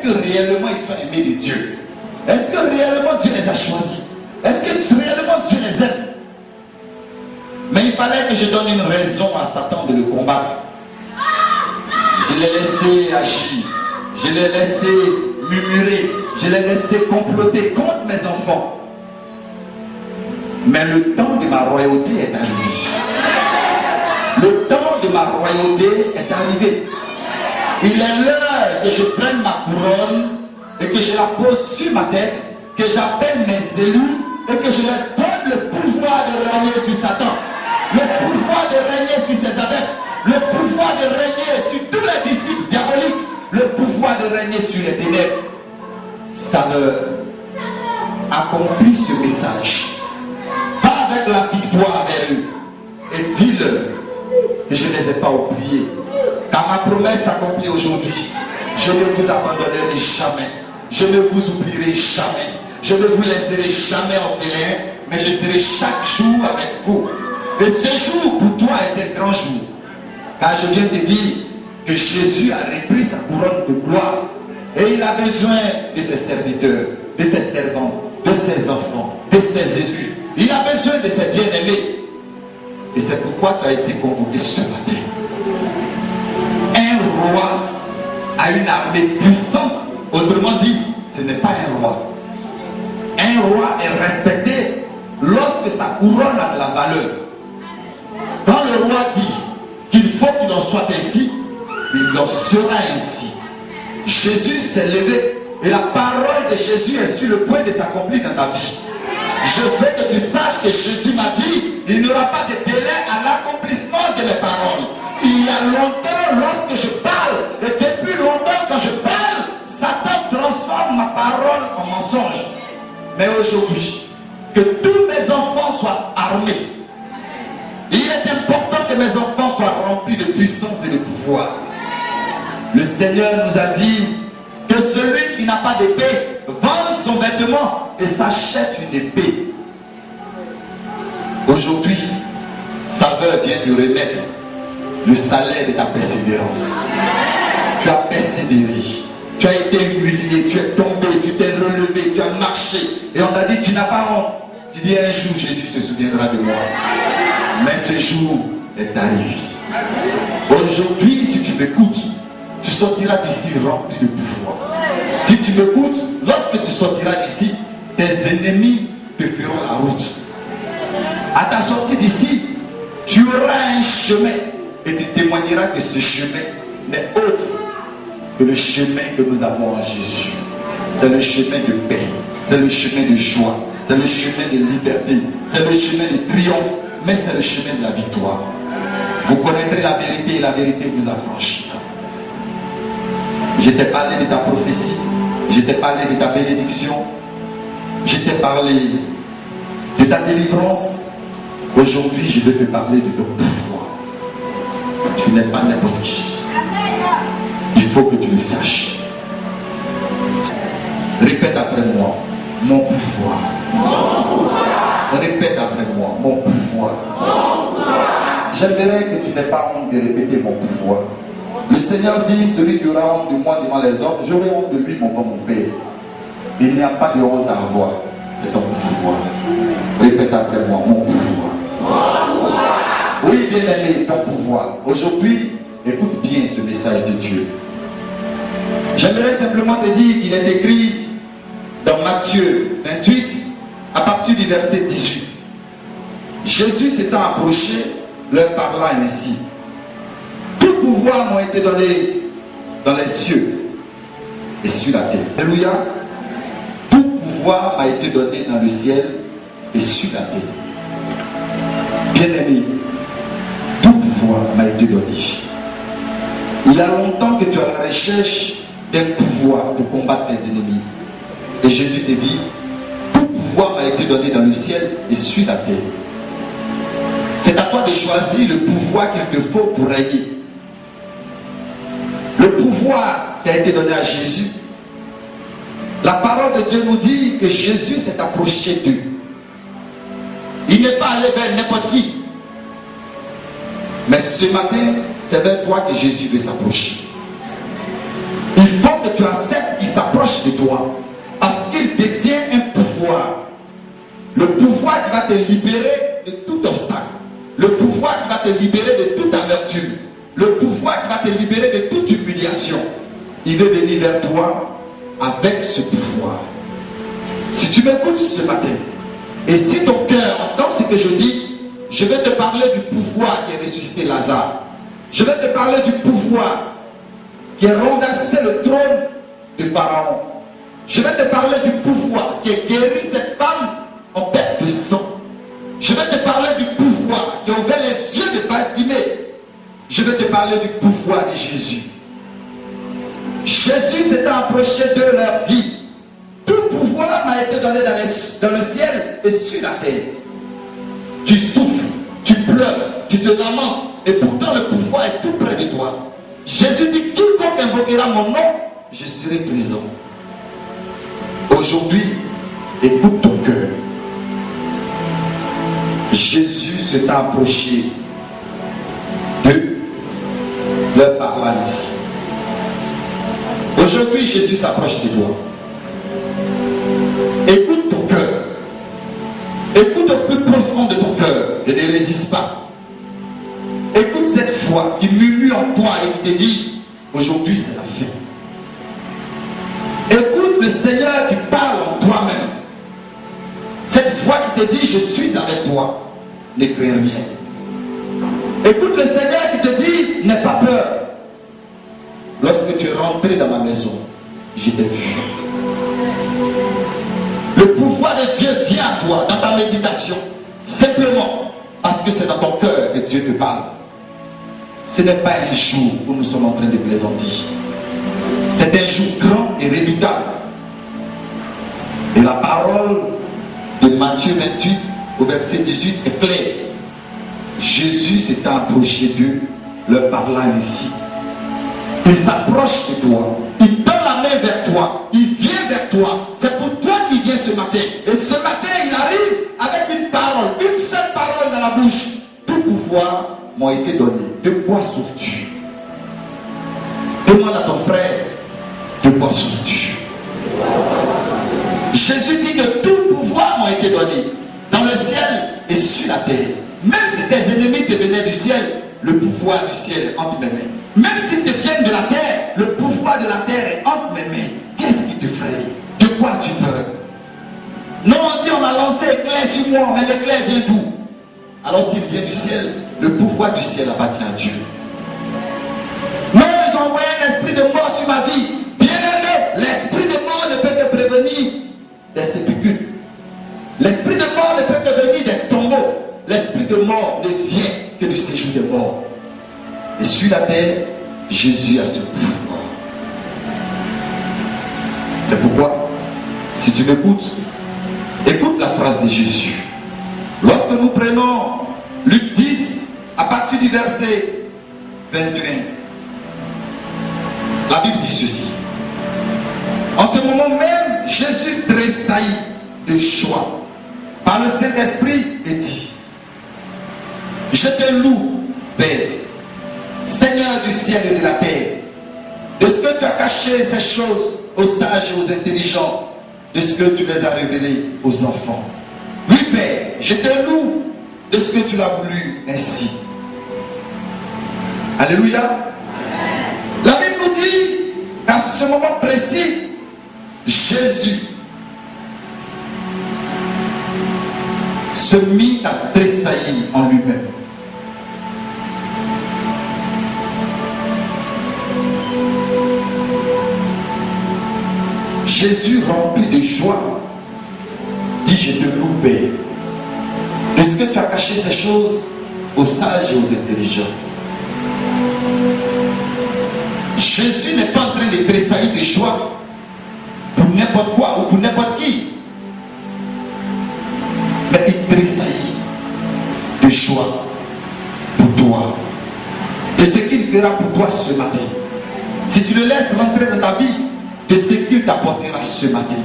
que réellement ils sont aimés de Dieu? Est-ce que réellement Dieu les a choisis? Est-ce que réellement Dieu les aime? Mais il fallait que je donne une raison à Satan de le combattre. Je l'ai laissé agir. Je l'ai laissé murmurer. Je l'ai laissé comploter contre mes enfants. Mais le temps de ma royauté est arrivé. Le temps de ma royauté est arrivé. Il est l'heure que je prenne ma couronne et que je la pose sur ma tête, que j'appelle mes élus et que je leur donne le pouvoir de régner sur Satan, le pouvoir de régner sur ses adeptes, le pouvoir de régner sur tous les disciples diaboliques, le pouvoir de régner sur les ténèbres. Saveur, accomplis ce message. Va avec la victoire vers eux et dis-leur que je ne les ai pas oubliés. Car ma promesse s'accomplit aujourd'hui. Je ne vous abandonnerai jamais. Je ne vous oublierai jamais. Je ne vous laisserai jamais orphelin, mais je serai chaque jour avec vous. Et ce jour pour toi est un grand jour. Car je viens de dire que Jésus a repris sa couronne de gloire. Et il a besoin de ses serviteurs, de ses servantes, de ses enfants, de ses élus. Il a besoin de ses bien-aimés. Et c'est pourquoi tu as été convoqué ce matin. Un roi a une armée puissante. Autrement dit, ce n'est pas un roi. Un roi est respecté lorsque sa couronne a de la valeur. Quand le roi dit qu'il faut qu'il en soit ainsi, il en sera ainsi. Jésus s'est levé et la parole de Jésus est sur le point de s'accomplir dans ta vie. Je veux que tu saches que Jésus m'a dit, il n'y aura pas de délai à l'accomplissement de mes paroles. Il y a longtemps, lorsque je parle, et depuis longtemps quand je parle, Satan transforme ma parole en mensonge. Mais aujourd'hui, que tous mes enfants soient armés. Il est important que mes enfants soient remplis de puissance et de pouvoir. Le Seigneur nous a dit que celui qui n'a pas d'épée vende son vêtement et s'achète une épée. Aujourd'hui, Saveur vient de remettre le salaire de ta persévérance. Tu as persévéré, tu as été humilié, tu es tombé, tu t'es relevé, tu as marché et on t'a dit tu n'as pas honte. Tu dis un jour Jésus se souviendra de moi. Mais ce jour est arrivé. Aujourd'hui, si tu m'écoutes, tu sortiras d'ici rempli de pouvoir. Si tu m'écoutes, lorsque tu sortiras d'ici, tes ennemis te feront la route. À ta sortie d'ici, tu auras un chemin et tu témoigneras que ce chemin n'est autre que le chemin que nous avons en Jésus. C'est le chemin de paix, c'est le chemin de joie, c'est le chemin de liberté, c'est le chemin de triomphe, mais c'est le chemin de la victoire. Vous connaîtrez la vérité et la vérité vous affranchira. Je t'ai parlé de ta prophétie, je t'ai parlé de ta bénédiction, je t'ai parlé de ta délivrance. Aujourd'hui, je vais te parler de ton pouvoir. Tu n'es pas n'importe qui. Il faut que tu le saches. Répète après moi, mon pouvoir. Mon pouvoir. Répète après moi, mon pouvoir. Mon pouvoir. J'aimerais que tu n'aies pas honte de répéter mon pouvoir. Le Seigneur dit, celui qui aura honte de moi devant les hommes, j'aurai honte de lui, mon Père. Il n'y a pas de honte à avoir. C'est ton pouvoir. Répète après moi, mon pouvoir. Mon pouvoir. Oui, bien aimé, ton pouvoir. Aujourd'hui, écoute bien ce message de Dieu. J'aimerais simplement te dire qu'il est écrit dans Matthieu 28, à partir du verset 18. Jésus s'étant approché, leur parla ainsi. Tout pouvoir m'a été donné dans les cieux et sur la terre. Alléluia. Tout pouvoir m'a été donné dans le ciel et sur la terre. Bien-aimé, tout pouvoir m'a été donné. Il y a longtemps que tu es à la recherche d'un pouvoir pour combattre tes ennemis. Et Jésus te dit, tout pouvoir m'a été donné dans le ciel et sur la terre. C'est à toi de choisir le pouvoir qu'il te faut pour régner. Le pouvoir qui a été donné à Jésus. La parole de Dieu nous dit que Jésus s'est approché d'eux. Il n'est pas allé vers n'importe qui. Mais ce matin, c'est vers toi que Jésus veut s'approcher. Il faut que tu acceptes qu'il s'approche s'approche de toi parce qu'il détient un pouvoir. Le pouvoir qui va te libérer de tout obstacle. Le pouvoir qui va te libérer de toute amertume. Le pouvoir qui va te libérer de toute humiliation. Il veut venir vers toi avec ce pouvoir. Si tu m'écoutes ce matin, et si ton cœur entend ce que je dis, je vais te parler du pouvoir qui a ressuscité Lazare. Je vais te parler du pouvoir qui a renversé le trône de Pharaon. Je vais te parler du pouvoir qui a guéri cette femme en perte de sang. Je vais te parler du pouvoir qui a ouvert les yeux de Bartimée. Je vais te parler du pouvoir de Jésus. Jésus s'est approché de leur vie. Tout pouvoir m'a été donné dans le ciel et sur la terre. Tu souffres, tu pleures, tu te lamentes, et pourtant le pouvoir est tout près de toi. Jésus dit, quiconque invoquera mon nom, je serai présent. Aujourd'hui, écoute ton cœur. Jésus s'est approché de leur parole ici. Aujourd'hui, Jésus s'approche de toi. Écoute ton cœur. Écoute au plus profond de ton cœur et ne résiste pas. Écoute cette voix qui murmure en toi et qui te dit, aujourd'hui c'est la fin. Écoute le Seigneur qui parle en toi-même. Cette voix qui te dit, je suis avec toi. Ne crains rien. Écoute le Seigneur qui te dit, n'aie pas peur. Lorsque tu es rentré dans ma maison, je t'ai vu. Le pouvoir de Dieu vient à toi dans ta méditation. Simplement parce que c'est dans ton cœur que Dieu te parle. Ce n'est pas un jour où nous sommes en train de plaisanter. C'est un jour grand et redoutable. Et la parole de Matthieu 28 au verset 18 est claire. Jésus s'est approché d'eux, leur parlant ici. Il s'approche de toi. Il donne la main vers toi. Il vient vers toi. C'est pour toi qu'il vient ce matin. Et ce matin, il arrive avec une parole. Une seule parole dans la bouche. Tout pouvoir m'a été donné. De quoi souffres-tu? Demande à ton frère. De quoi souffres-tu? Jésus dit que tout pouvoir m'a été donné. Dans le ciel et sur la terre. Même si tes ennemis te venaient du ciel, le pouvoir du ciel est entre mes mains. Même s'ils te viennent de la terre, le pouvoir de la terre est entre mes mains. Qu'est-ce qui te fraye? De quoi tu peur? Non, on dit on a lancé éclair sur moi, mais l'éclair vient d'où? Alors s'il vient du ciel, le pouvoir du ciel appartient à Dieu. Non, ils ont envoyé un esprit de mort sur ma vie. Bien aimé, l'esprit de mort ne peut te prévenir des sépulcres. L'esprit de mort ne peut te venir des tombeaux. L'esprit de mort ne vient que du séjour des morts. Et sur la terre, Jésus a ce pouvoir. C'est pourquoi, si tu m'écoutes, écoute la phrase de Jésus. Lorsque nous prenons Luc 10, à partir du verset 21, la Bible dit ceci. En ce moment même, Jésus tressaillit de joie par le Saint-Esprit et dit, je te loue, Père, Seigneur du ciel et de la terre, de ce que tu as caché ces choses aux sages et aux intelligents, de ce que tu les as révélées aux enfants. Oui, Père, je te loue de ce que tu l'as voulu ainsi. Alléluia. Amen. La Bible nous dit qu'à ce moment précis, Jésus se mit à tressaillir en lui-même. Jésus, rempli de joie, dit, je te loue, Père, de ce que tu as caché ces choses aux sages et aux intelligents. Jésus n'est pas en train de tressaillir de joie pour n'importe quoi ou pour n'importe qui, mais il tressaillit de joie pour toi, de ce qu'il fera pour toi ce matin. Si tu le laisses rentrer dans ta vie, de ce qu'il t'apportera ce matin.